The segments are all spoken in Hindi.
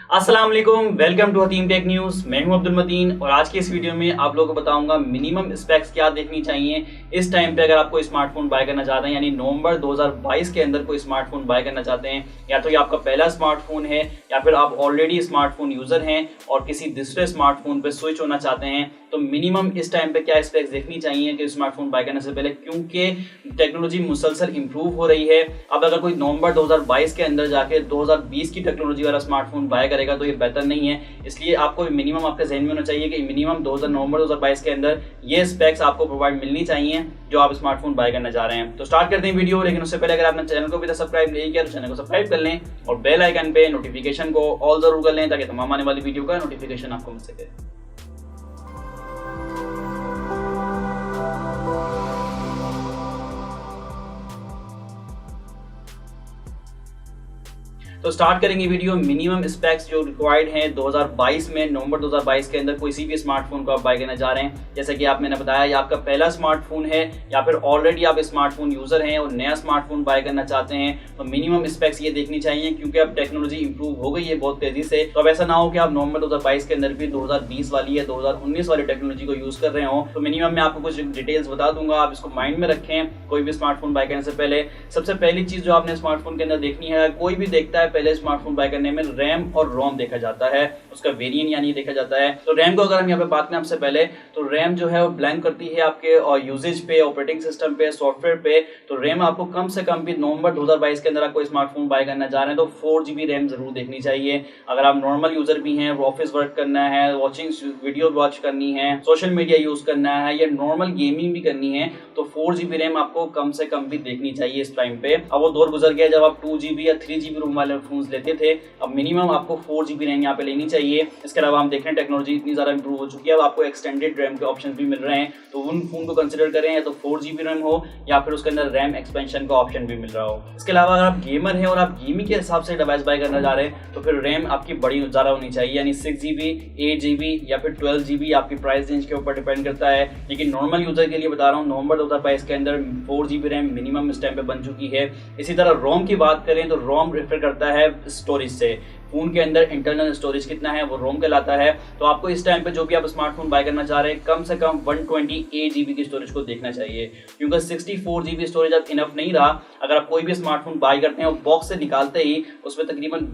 अस्सलाम वालेकुम, welcome to Hatim tech news. मैं हूं अब्दुल मतीन और आज की इस वीडियो में आप लोगों को बताऊंगा मिनिमम स्पेक्स क्या देखनी चाहिए इस टाइम पे अगर आप कोई स्मार्टफोन बाय करना चाहते हैं, यानी नवंबर 2022 के अंदर कोई स्मार्टफोन बाय करना चाहते हैं, या तो ये आपका पहला स्मार्टफोन है या फिर आप ऑलरेडी स्मार्टफोन यूज़र हैं और किसी दूसरे स्मार्टफोन पर स्विच होना चाहते हैं, तो मिनिमम इस टाइम पे क्या स्पेक्स देखनी चाहिए कि स्मार्टफोन बाय करने से पहले, क्योंकि टेक्नोलॉजी मुसलसल इंप्रूव हो रही है। अब अगर कोई नवंबर 2022 के अंदर जाके 2020 की टेक्नोलॉजी वाला स्मार्टफोन बाय करेगा तो ये बेहतर नहीं है। इसलिए आपको मिनिमम आपके जहन में होना चाहिए कि मिनिमम नवंबर 2022 के अंदर ये स्पेक्स आपको प्रोवाइड मिलनी चाहिए जो आप स्मार्टफोन बाय करना चाह रहे हैं। तो स्टार्ट करते हैं वीडियो, लेकिन उससे पहले अगर आपने चैनल को भी सब्सक्राइब नहीं किया तो चैनल को सब्सक्राइब कर लें और बेल आइकन पे नोटिफिकेशन को ऑल जरूर कर लें ताकि तमाम आने वाली वीडियो का नोटिफिकेशन आपको मिल सके। तो स्टार्ट करेंगे वीडियो। मिनिमम स्पेक्स जो रिक्वायर्ड हैं 2022 में, नवंबर 2022 के अंदर किसी भी स्मार्टफोन को आप बाय करना चाह रहे हैं, जैसा कि मैंने बताया ये आपका पहला स्मार्टफोन है या फिर ऑलरेडी आप स्मार्टफोन यूजर हैं और नया स्मार्टफोन बाय करना चाहते हैं, तो मिनिमम स्पेक्स ये देखनी चाहिए क्योंकि अब टेक्नोलॉजी इंप्रूव हो गई है बहुत तेजी से। तो अब ऐसा ना हो कि आप नवंबर 2022 के अंदर भी 2020 वाली या 2019 वाली टेक्नोलॉजी को यूज कर रहे हो। तो मिनिमम मैं आपको कुछ डिटेल्स बता दूंगा, आप इसको माइंड में रखें कोई भी स्मार्टफोन बाय करने से पहले। सबसे पहली चीज जो आपने स्मार्टफोन के अंदर देखनी है, कोई भी देखता है पहले स्मार्टफोन बाय करने में रैम और रोम देखा जाता है, उसका वेरिएंट यानी देखा जाता है। तो रैम को अगर हम यहाँ पे बात करें आपसे पहले, तो रैम जो है वो ब्लैंक करती है आपके और यूजेज पे, ऑपरेटिंग सिस्टम पे, सॉफ्टवेयर पे। तो रैम आपको कम से कम भी नवंबर 2022 के अंदर आप कोई स्मार्टफोन बाय करना चाह रहे हैं तो 4GB रैम जरूर देखनी चाहिए। अगर आप नॉर्मल यूजर भी हैं, ऑफिस वर्क करना है, वॉचिंग वीडियो वॉच करनी है, सोशल मीडिया यूज करना है या नॉर्मल गेमिंग भी करनी है, तो 4GB रैम आपको कम से कम भी देखनी चाहिए इस टाइम पे। अब वो दौर गुजर गया जब आप 2GB या 3GB रोम वाले फोन लेते थे। अब मिनिमम आपको 4GB रैम यहाँ पे लेनी चाहिए। इसके अलावा हम देख रहे हैं टेक्नोलॉजी इतनी ज़्यादा इंप्रूव हो चुकी है, अब आपको एक्सटेंडेड रैम के ऑप्शन भी मिल रहे हैं, तो उन फोन को कंसिडर करें, या तो 4GB रैम हो या फिर उसके अंदर रैम एक्सपेंशन का ऑप्शन भी मिल रहा हो। इसके अलावा अगर आप गेमर हैं और आप गेमिंग के हिसाब से डिवाइस बाय करना चाह रहे हैं तो फिर रैम आपकी बड़ी ज़्यादा होनी चाहिए, यानी 6GB, 8GB या फिर 12GB, आपकी प्राइस रेंज के ऊपर डिपेंड करता है। लेकिन नॉर्मल यूजर के लिए बता रहा हूँ, नवंबर 2022 के अंदर 4GB रैम मिनिमम इस टाइम पे बन चुकी है। इसी तरह रोम की बात करें तो रोम रेफर करता है स्टोरेज से, फोन के अंदर इंटरनल स्टोरेज कितना है वो रोम कहलाता है। तो आपको इस टाइम पे जो भी आप स्मार्टफोन बाय करना चाह रहे हैं कम से कम 128GB की स्टोरेज को देखना चाहिए, क्योंकि 64GB स्टोरेज अब इनफ नहीं रहा। अगर आप कोई भी स्मार्टफोन बाय करते हैं और बॉक्स से निकालते ही उसमें तकरीबन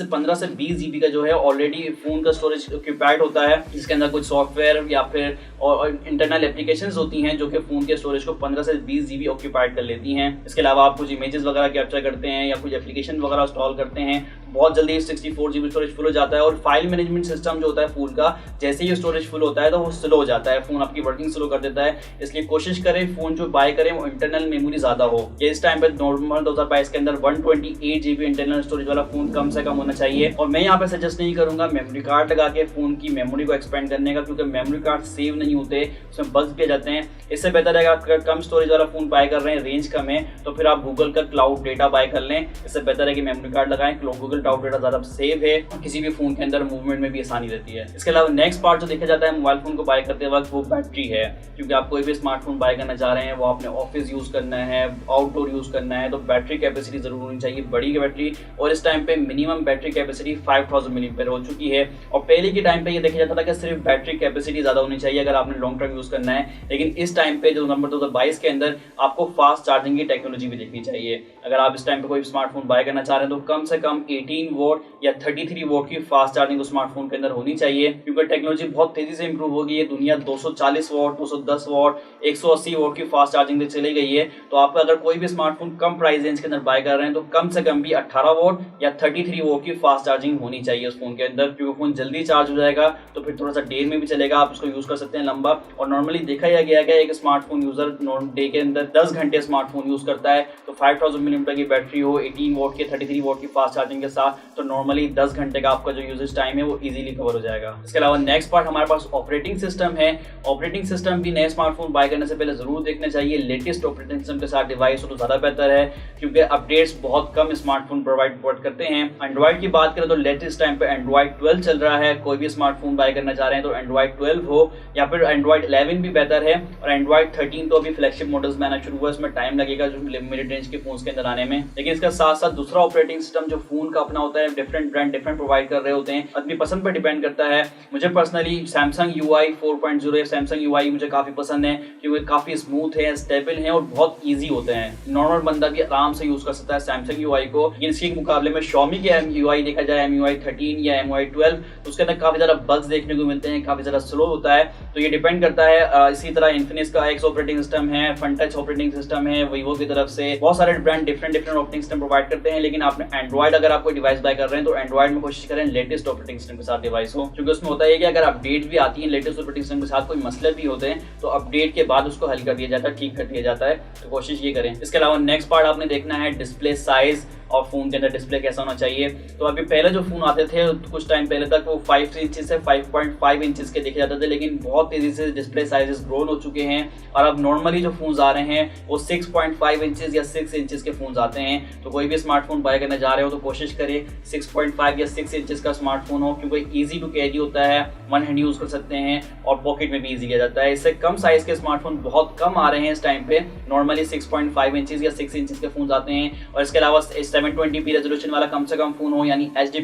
15 से 20GB का जो है ऑलरेडी फोन का स्टोरेज ऑक्यूपाइड होता है, जिसके अंदर कुछ सॉफ्टवेयर या फिर और इंटरनल एप्लीकेशंस होती हैं जो कि फोन के स्टोरेज को 15 से 20GB ऑक्यूपाइड कर लेती हैं। इसके अलावा आप कुछ इमेजेस वगैरह कैप्चर करते हैं या कुछ एप्लीकेशन वगैरह इंस्टॉल करते हैं, बहुत जल्दी 64GB स्टोरेज फुल हो जाता है। और फाइल मैनेजमेंट सिस्टम जो होता है फोन का, जैसे ही स्टोरेज फुल होता है तो वो स्लो हो जाता है, फोन आपकी वर्किंग स्लो कर देता है। इसलिए कोशिश करें फोन जो बाय करें वो इंटरनल मेमोरी ज्यादा हो। ये इस टाइम पे नवंबर 2022 के अंदर 128GB इंटरनल स्टोरेज वाला फोन कम से कम होना चाहिए। और मैं यहाँ पे सजेस्ट नहीं करूंगा मेमोरी कार्ड लगा के फोन की मेमोरी को एक्सपेंड करने का, क्योंकि मेमोरी कार्ड सेव नहीं होते, उसमें बग्स भी आ जाते हैं। इससे बेहतर है अगर कम स्टोरेज वाला फोन बाय कर रहे हैं, रेंज कम है, तो फिर आप गूगल का क्लाउड डेटा बाय कर लें। इससे बेहतर है कि मेमोरी कार्ड लगाएं, गूगल क्लाउड डेटा ज्यादा सेव है, किसी भी फोन के अंदर मूवमेंट में भी आसानी रहती है। इसके अलावा नेक्स्ट पार्ट जो देखा जाता है मोबाइल फोन को बाय करते वक्त वो बैटरी है, क्योंकि आप कोई भी स्मार्टफोन बाय करना चाह रहे हैं वो आपने ऑफिस यूज करना है, आउटडोर यूज करना है, तो बैटरी कैपेसिटी जरूर होनी चाहिए, बड़ी बैटरी। और इस टाइम पे मिनिमम बैटरी कैपेसिटी 5000 mAh हो चुकी है। और पहले के टाइम पे ये देखा जाता था कि सिर्फ बैटरी कैपेसिटी ज्यादा होनी चाहिए अगर आपने लॉन्ग टर्म यूज करना है, लेकिन इस टाइम पे जो नवंबर 2022 के अंदर आपको फास्ट चार्जिंग की टेक्नोलॉजी भी देखनी चाहिए। अगर आप इस टाइम पे कोई स्मार्टफोन बाय करना चाह रहे हैं तो कम से कम 18 वोट या 33 वोट की फास्ट चार्जिंग स्मार्टफोन के अंदर होनी चाहिए, क्योंकि टेक्नोलॉजी बहुत तेजी से इंप्रूव हो गई है। दुनिया 240 वोट, 210 वोट, 180 वोट की फास्ट चार्जिंग तक चली गई है। तो आप अगर कोई भी स्मार्टफोन कम प्राइस रेंज के अंदर बाय कर रहे हैं तो कम से कम भी 18 वोट या 33 वोट की फास्ट चार्जिंग होनी चाहिए उस फोन के अंदर, क्योंकि फोन जल्दी चार्ज हो जाएगा तो फिर थोड़ा सा देर में भी चलेगा, आप उसको यूज कर सकते हैं लंबा। और नॉर्मली देखा गया है एक स्मार्टफोन यूजर डे के अंदर 10 घंटे स्मार्टफोन यूज करता है, तो 5000 mAh की बैटरी हो, 18 वोट की 33 वोट की फास्ट चार्जिंग के साथ, तो नॉर्मली 10 घंटे का आपका जो यूजेज टाइम है वो इजीली कवर हो जाएगा। इसके अलावा नेक्स्ट पार्ट हमारे पास ऑपरेटिंग सिस्टम है। ऑपरेटिंग सिस्टम भी नए स्मार्टफोन बाय करने से पहले जरूर देखना चाहिए, लेटेस्ट ऑपरेटिंग सिस्टम के साथ डिवाइस हो तो ज्यादा बेहतर है, क्योंकि अपडेट्स बहुत कम स्मार्टफोन प्रोवाइड करते हैं। एंड्रॉइड की बात करें तो लेटेस्ट टाइम पे एंड्रॉइड 12 चल रहा है, कोई भी स्मार्टफोन बाय करना चाह रहे हैं तो एंड्रॉइड 12 हो या फिर एंड्रॉइड 11 भी बेहतर है। और एंड्रॉइड 13 तो अभी फ्लैगशिप मॉडल्स में आना शुरू हुआ है, इसमें टाइम लगेगा जो मिड रेंज के फोन के अंदर आने में, लेकिन इसका साथ साथ दूसरा ऑपरेटिंग सिस्टम जो फोन का अपना होता है different different brand different provide कर रहे होते हैं, अपनी पसंद पर डिपेंड करता है। मुझे पर्सनली सैमसंग UI 4.0 या सैमसंग UI मुझे काफ़ी पसंद है क्योंकि काफ़ी स्मूथ है, स्टेबल है और बहुत ईजी होते हैं। नॉर्मल बंदा भी आराम से यूज़ कर सकता है सैमसंग UI को। लेकिन इसके मुकाबले में Xiaomi के MUI देखा जाए, MUI 13 या MUI 12, तो उसके अंदर काफ़ी ज़्यादा बग्स देखने को मिलते हैं, काफ़ी ज़्यादा स्लो होता है। तो ये डिपेंड करता है। इसी तरह इन्फिनिक्स का X ऑपरेटिंग सिस्टम है, फनटच ऑपरेटिंग सिस्टम है, वीवो की तरफ से बहुत सारे brand different operating system provide करते हैं। लेकिन आपने एंड्रॉइड अगर आप कोई डिवाइस बाय कर रहे हैं तो एंड्रॉइड में कोशिश करें लेटेस्ट ऑपरेटिंग सिस्टम के साथ डिवाइस हो, क्योंकि उसमें होता है कि अगर अपडेट भी आती है लेटेस्ट ऑपरेटिंग सिस्टम के साथ, कोई मसले भी होते हैं तो अपडेट के बाद उसको हल कर दिया जाता है, ठीक कर दिया जाता है। तो कोशिश ये करें। इसके अलावा नेक्स्ट पार्ट आपने देखना है डिस्प्ले साइज और फोन के अंदर डिस्प्ले कैसा होना चाहिए। तो अभी पहले जो फोन आते थे कुछ टाइम पहले तक वो 5 इंचेस से 5.5 इंचेस के देखे जाते थे, लेकिन बहुत तेजी से डिस्प्ले साइजेस ग्रोन हो चुके हैं और अब नॉर्मली जो फोन्स आ रहे हैं वो 6.5 इंचेस या 6 इंचेस के फोन्स आते हैं। तो कोई भी स्मार्टफोन बाय करने जा रहे हो तो कोशिश करें 6.5 या 6 इंचेस का स्मार्टफोन हो, क्योंकि ईजी टू कैरी होता है, वन हैंड यूज कर सकते हैं और पॉकेट में भी ईजी किया जाता है। इससे कम साइज के स्मार्टफोन बहुत कम आ रहे हैं इस टाइम पे, नॉर्मली 6.5 इंचेस या 6 इंचेस के फोन आते हैं। और इसके अलावा 720p रेजोल्यूशन वाला कम से कम फोन हो, यानी HD+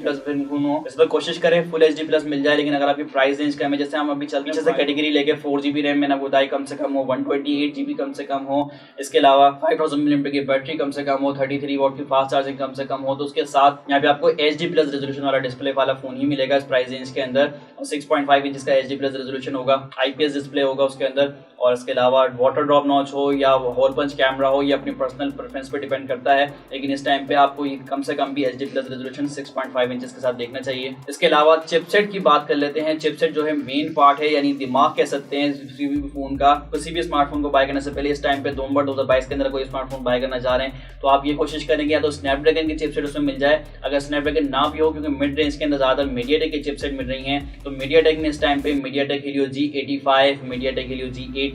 फोन हो। इस पर कोशिश करें फुल HD+ मिल जाए, लेकिन अगर आपकी प्राइस रेंज कम है, जैसे हम अभी चल रहे हैं कैटेगरी लेके 4GB रैम मैंने बताई कम से कम हो, 128GB कम से कम हो, इसके अलावा 5000 mAh की बैटरी कम से कम हो, 33 वॉट की फास्ट चार्जिंग कम से कम हो, तो उसके साथ यहाँ पे आपको HD+ रेजोल्यूशन वाला डिस्प्ले वाला फोन ही मिलेगा इस प्राइस रेंज के अंदर। और 6.5 इंच का HD+ रेजोल्यूशन होगा, IPS डिस्प्ले होगा उसके अंदर। और इसके अलावा वाटर ड्रॉप नॉच हो या होल पंच कैमरा हो, ये अपनी पर्सनल प्रेफरेंस पे डिपेंड करता है, लेकिन इस टाइम पे आपको ये कम से कम भी HD+ रेजोल्यूशन 6.5 इंचेस के साथ देखना चाहिए। इसके अलावा चिपसेट की बात कर लेते हैं। चिपसेट जो है मेन पार्ट है, यानी दिमाग कह सकते हैं किसी भी फोन का। किसी भी स्मार्टफोन को बाय करने से पहले इस टाइम पे नवंबर 2022 के अंदर कोई स्मार्टफोन बाय करना चाह रहे हैं तो आप ये कोशिश करेंगे या तो स्नैपड्रैगन की चिपसेट उसमें मिल जाए, अगर स्नैपड्रैगन ना भी हो, क्योंकि मिड रेंज के अंदर ज्यादा मीडियाटेक की चिपसेट मिल रही हैं, तो मीडियाटेक ने इस टाइम पे MediaTek Helio G85, MediaTek Helio G80,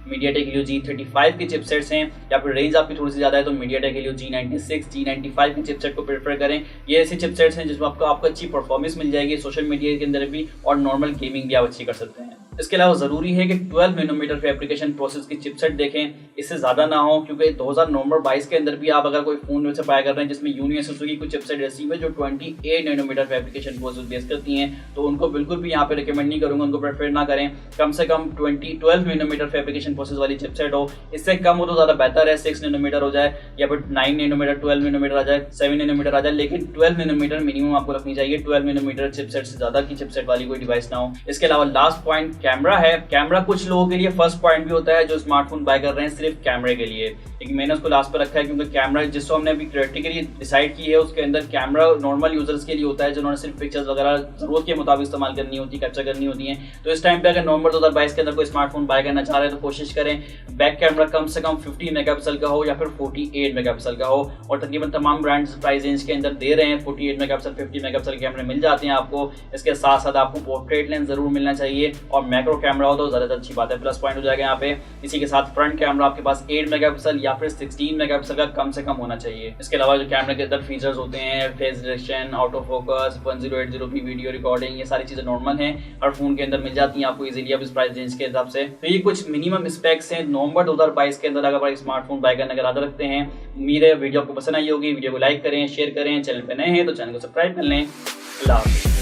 MediaTek Helio G35 की चिपसेट्स हैं, या फिर रेंज आपकी थोड़ी सी ज्यादा है तो मीडियाटेक हीलियो G96, G95 की चिपसेट को प्रेफर करें। ये ऐसी चिपसेट्स हैं जिसमें आपको अच्छी परफॉर्मेंस मिल जाएगी सोशल मीडिया के अंदर भी, और नॉर्मल गेमिंग भी आप अच्छी कर सकते हैं। इसके अलावा जरूरी है कि 12 नैनोमीटर फैब्रिकेशन प्रोसेस की चिपसेट देखें, इससे ज्यादा ना हो, क्योंकि 2022 के अंदर भी आप अगर कोई फोन में से बाय कर रहे हैं जिसमें यूनिवर्सल की कुछ चिपसेट ऐसी है जो 28 नैनोमीटर फैब्रिकेशन प्रोसेस बेस करती हैं, तो उनको बिल्कुल भी यहाँ पे रिकमेंड नहीं करूंगा, उनको प्रेफर ना करें। कम से कम 12 नैनोमीटर फैब्रिकेशन प्रोसेस वाली चिपसेट हो, इससे कम हो तो ज्यादा बेहतर है, 6 नैनोमीटर हो जाए या फिर 9 नैनोमीटर, 12 नैनोमीटर आ जाए, 7 नैनोमीटर आ जाए, लेकिन 12 नैनोमीटर मिनिमम आपको रखनी चाहिए। 12 नैनोमीटर चिपसेट से ज्यादा की चिपसेट वाली कोई डिवाइस ना हो। इसके अलावा लास्ट पॉइंट कैमरा है। कैमरा कुछ लोगों के लिए फर्स्ट पॉइंट भी होता है जो स्मार्टफोन बाय कर रहे हैं सिर्फ कैमरे के लिए, लेकिन मैंने उसको लास्ट पर रखा है क्योंकि कैमरा जिसको हमने अभी कैटेगरी डिसाइड की है उसके अंदर कैमरा नॉर्मल यूजर्स के लिए होता है जिन्होंने सिर्फ पिक्चर्स वगैरह जरूरत के मुताबिक इस्तेमाल करनी होती है, कैप्चर करनी होती है। तो इस टाइम पे अगर नवंबर 2022 के अंदर कोई स्मार्टफोन बाय करना चाह रहे हैं तो कोशिश करें बैक कैमरा कम से कम 50 मेगापिक्सल का हो या फिर 48 मेगापिक्सल का हो, और तकरीबन तमाम ब्रांड्स प्राइस रेंज के अंदर दे रहे हैं 48 मेगापिक्सल 50 मेगापिक्सल कैमरे मिल जाते हैं आपको। इसके साथ साथ आपको पोर्ट्रेट लेंस जरूर मिलना चाहिए और मैक्रो कैमरा हो तो ज्यादा अच्छी बात है, प्लस पॉइंट हो जाएगा यहाँ पे। इसी के साथ फ्रंट कैमरा आपके पास 8 मेगापिक्सल या फिर 16 मेगापिक्सल का कम से कम होना चाहिए। इसके अलावा जो कैमरे के अंदर फीचर्स होते हैं face detection, auto focus, 1080p video recording, ये सारी चीजें नॉर्मल हैं और फोन के अंदर मिल जाती हैं आपको इजीली अब इस प्राइस रेंज के हिसाब से। तो ये कुछ मिनिमम स्पेक्स हैं नवंबर 2022 के अंदर अगर आप स्मार्टफोन बाय करने का इरादा रखते हैं। उम्मीद है वीडियो आपको पसंद आई होगी। वीडियो को लाइक करें, शेयर करें, चैनल पे नए हैं तो चैनल को सब्सक्राइब कर लें। अल्लाह हाफिज़।